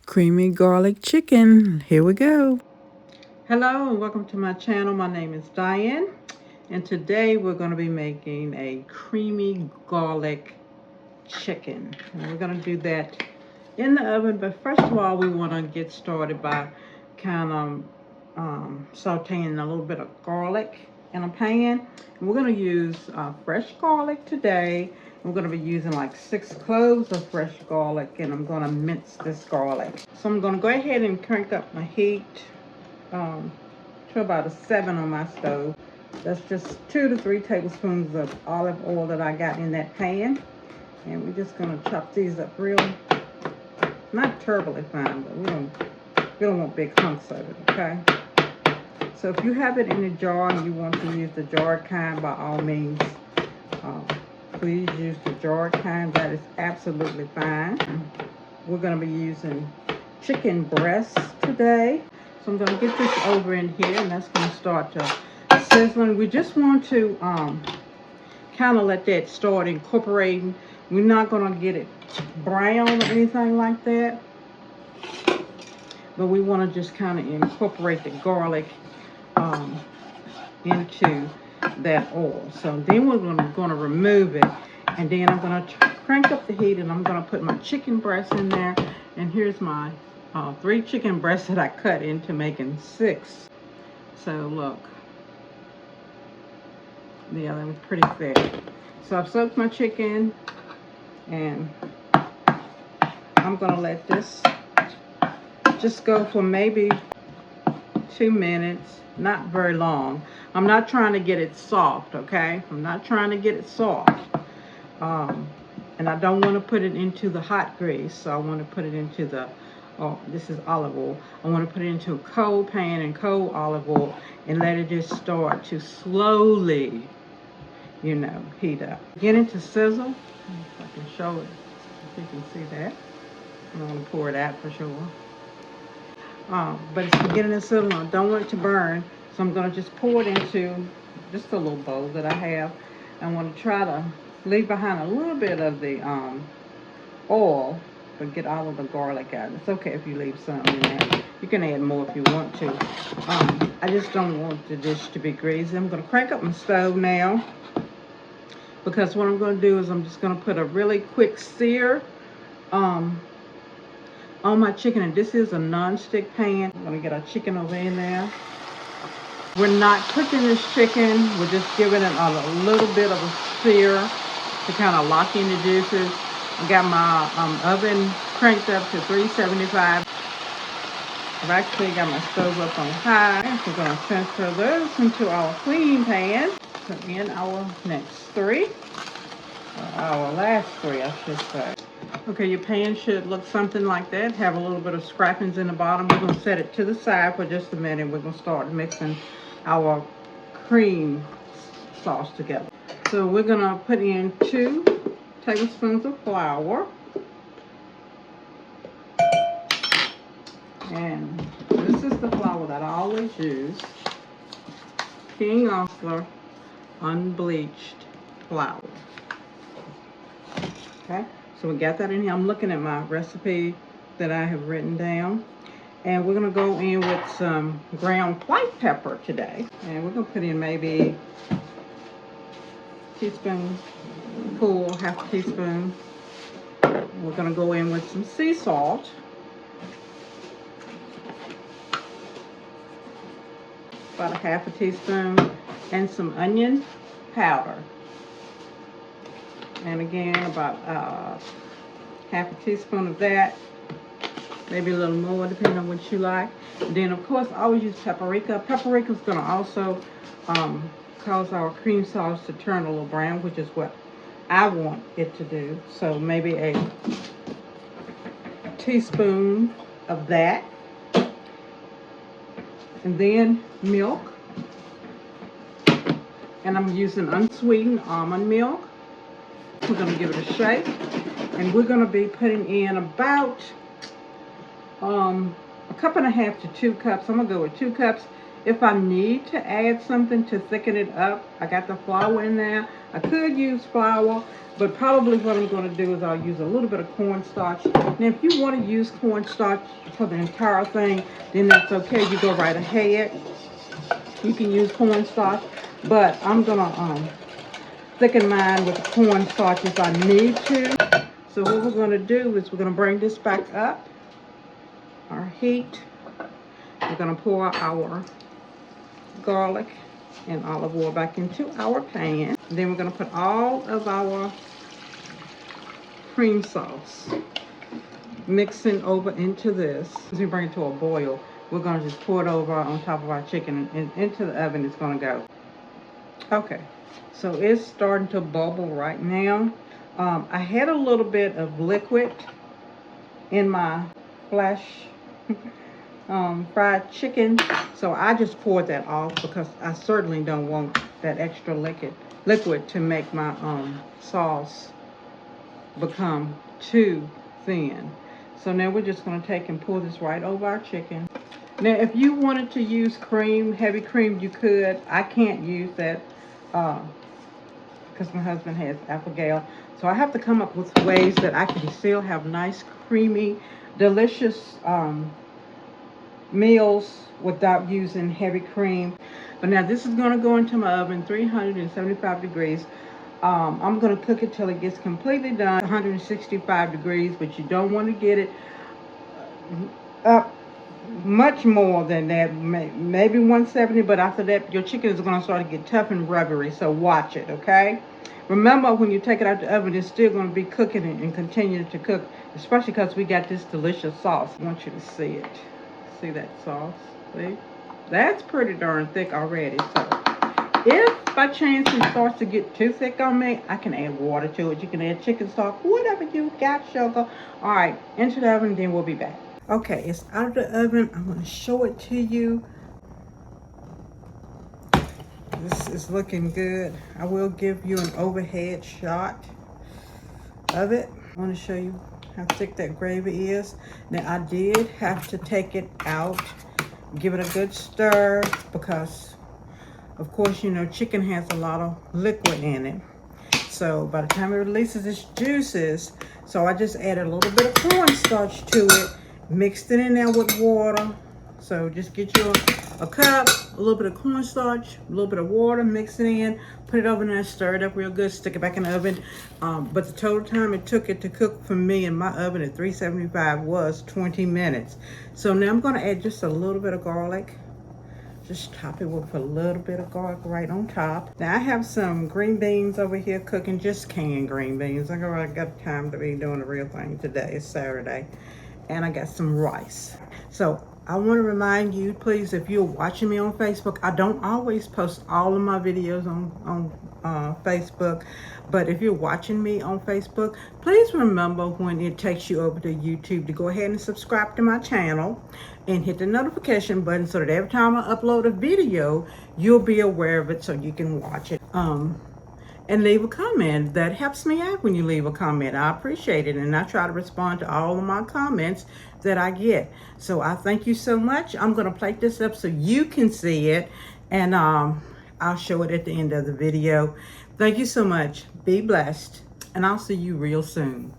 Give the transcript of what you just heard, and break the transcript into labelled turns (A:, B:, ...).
A: creamy garlic chicken. Here we go.
B: Hello and welcome to my channel. My name is Diane and today we're going to be making a creamy garlic chicken. And we're going to do that in the oven, but first of all we want to get started by kind of sauteing a little bit of garlic in a pan. And we're going to use fresh garlic today. We're going to be using like 6 cloves of fresh garlic, and I'm going to mince this garlic. So I'm going to go ahead and crank up my heat to about a 7 on my stove. That's just 2 to 3 tablespoons of olive oil that I got in that pan. And we're just going to chop these up real, not terribly fine, but we don't want big hunks of it, okay? So if you have it in a jar and you want to use the jarred kind, by all means, please use the jarred kind. That is absolutely fine. We're going to be using chicken breasts today. So I'm going to get this over in here, and that's going to start to sizzling. We just want to kind of let that start incorporating. We're not going to get it brown or anything like that, but we want to just kind of incorporate the garlic into that oil. So then we're going to remove it, and then I'm going to crank up the heat, and I'm going to put my chicken breast in there. And here's my 3 chicken breasts that I cut into making 6. So look, the other one's pretty thick. So I've soaked my chicken, and I'm going to let this just go for maybe 2 minutes, not very long. I'm not trying to get it soft, okay? I'm not trying to get it soft. And I don't want to put it into the hot grease, so I want to put it into the, this is olive oil. I want to put it into a cold pan and cold olive oil and let it just start to slowly, you know, heat up. Beginning to sizzle. If I can show it, if you can see that. I'm going to pour it out for sure. But it's beginning to sizzle. I don't want it to burn, so I'm going to just pour it into just a little bowl that I have. I want to try to leave behind a little bit of the oil, but get all of the garlic out. It's okay if you leave some in there. You can add more if you want to. I just don't want the dish to be greasy. I'm going to crank up my stove now, because what I'm going to do is I'm just going to put a really quick sear on my chicken, and this is a non-stick pan. I'm going to get our chicken over in there. We're not cooking this chicken. We're just giving it a little bit of a sear to kind of lock in the juices. I got my oven cranked up to 375. I've actually got my stove up on high. We're going to transfer those into our clean pan. Put in our next 3, or our last 3, I should say. Okay, your pan should look something like that. Have a little bit of scrapings in the bottom. We're going to set it to the side for just a minute. We're going to start mixing our cream sauce together. So we're going to put in 2 tablespoons of flour. And this is the flour that I always use. King Oscar unbleached flour. Okay, so we got that in here. I'm looking at my recipe that I have written down. And we're going to go in with some ground white pepper today. And we're going to put in maybe a teaspoon, full, half a teaspoon. We're going to go in with some sea salt. About a half a teaspoon. And some onion powder. And again, about half a teaspoon of that. Maybe a little more, depending on what you like. And then, of course, I always use paprika. Paprika is going to also cause our cream sauce to turn a little brown, which is what I want it to do. So maybe a teaspoon of that. And then milk. And I'm using unsweetened almond milk. We're going to give it a shake. And we're going to be putting in about 1.5 cups to 2 cups. I'm going to go with 2 cups. If I need to add something to thicken it up, I got the flour in there. I could use flour, but probably what I'm going to do is I'll use a little bit of cornstarch. Now, if you want to use cornstarch for the entire thing, then that's okay. You go right ahead. You can use cornstarch, but I'm going to thicken mine with the cornstarch if I need to. So what we're going to do is we're going to bring this back up, our heat. We're going to pour our garlic and olive oil back into our pan. Then we're going to put all of our cream sauce mixing over into this. As we bring it to a boil, we're going to just pour it over on top of our chicken and into the oven it's going to go. Okay, so it's starting to bubble right now. I had a little bit of liquid in my flash fried chicken, so I just poured that off because I certainly don't want that extra liquid to make my sauce become too thin. So now we're just going to take and pour this right over our chicken. Now if you wanted to use cream, heavy cream, you could. I can't use that because my husband has alpha-gal, so I have to come up with ways that I can still have nice, creamy, delicious meals without using heavy cream. But now this is going to go into my oven, 375 degrees. I'm going to cook it till it gets completely done, 165 degrees, but you don't want to get it up much more than that, maybe 170, but after that your chicken is going to start to get tough and rubbery, so watch it, okay? Remember, when you take it out the oven, it's still going to be cooking and continue to cook, especially because we got this delicious sauce. I want you to see it. See that sauce? See? That's pretty darn thick already. So if by chance it starts to get too thick on me, I can add water to it. You can add chicken stock, whatever you got, sugar. All right, into the oven, then we'll be back. Okay, it's out of the oven. I'm going to show it to you. This is looking good. I will give you an overhead shot of it. I want to show you how thick that gravy is. Now, I did have to take it out, give it a good stir, because, of course, you know, chicken has a lot of liquid in it. So by the time it releases its juices, so I just added a little bit of cornstarch to it, mixed it in there with water. So just get you a cup, a little bit of cornstarch, a little bit of water, mix it in, put it over there, stir it up real good, stick it back in the oven. But the total time it took it to cook for me in my oven at 375 was 20 minutes. So now I'm gonna add just a little bit of garlic. Just top it with a little bit of garlic right on top. Now I have some green beans over here cooking, just canned green beans. I got time to be doing the real thing today. It's Saturday. And I got some rice. So I want to remind you, please, if you're watching me on Facebook, I don't always post all of my videos on Facebook, but if you're watching me on Facebook, please remember when it takes you over to YouTube to go ahead and subscribe to my channel and hit the notification button so that every time I upload a video, you'll be aware of it so you can watch it. And leave a comment. That helps me out when you leave a comment. I appreciate it, and I try to respond to all of my comments that I get. So I thank you so much. I'm going to plate this up so you can see it, and I'll show it at the end of the video. Thank you so much. Be blessed, and I'll see you real soon.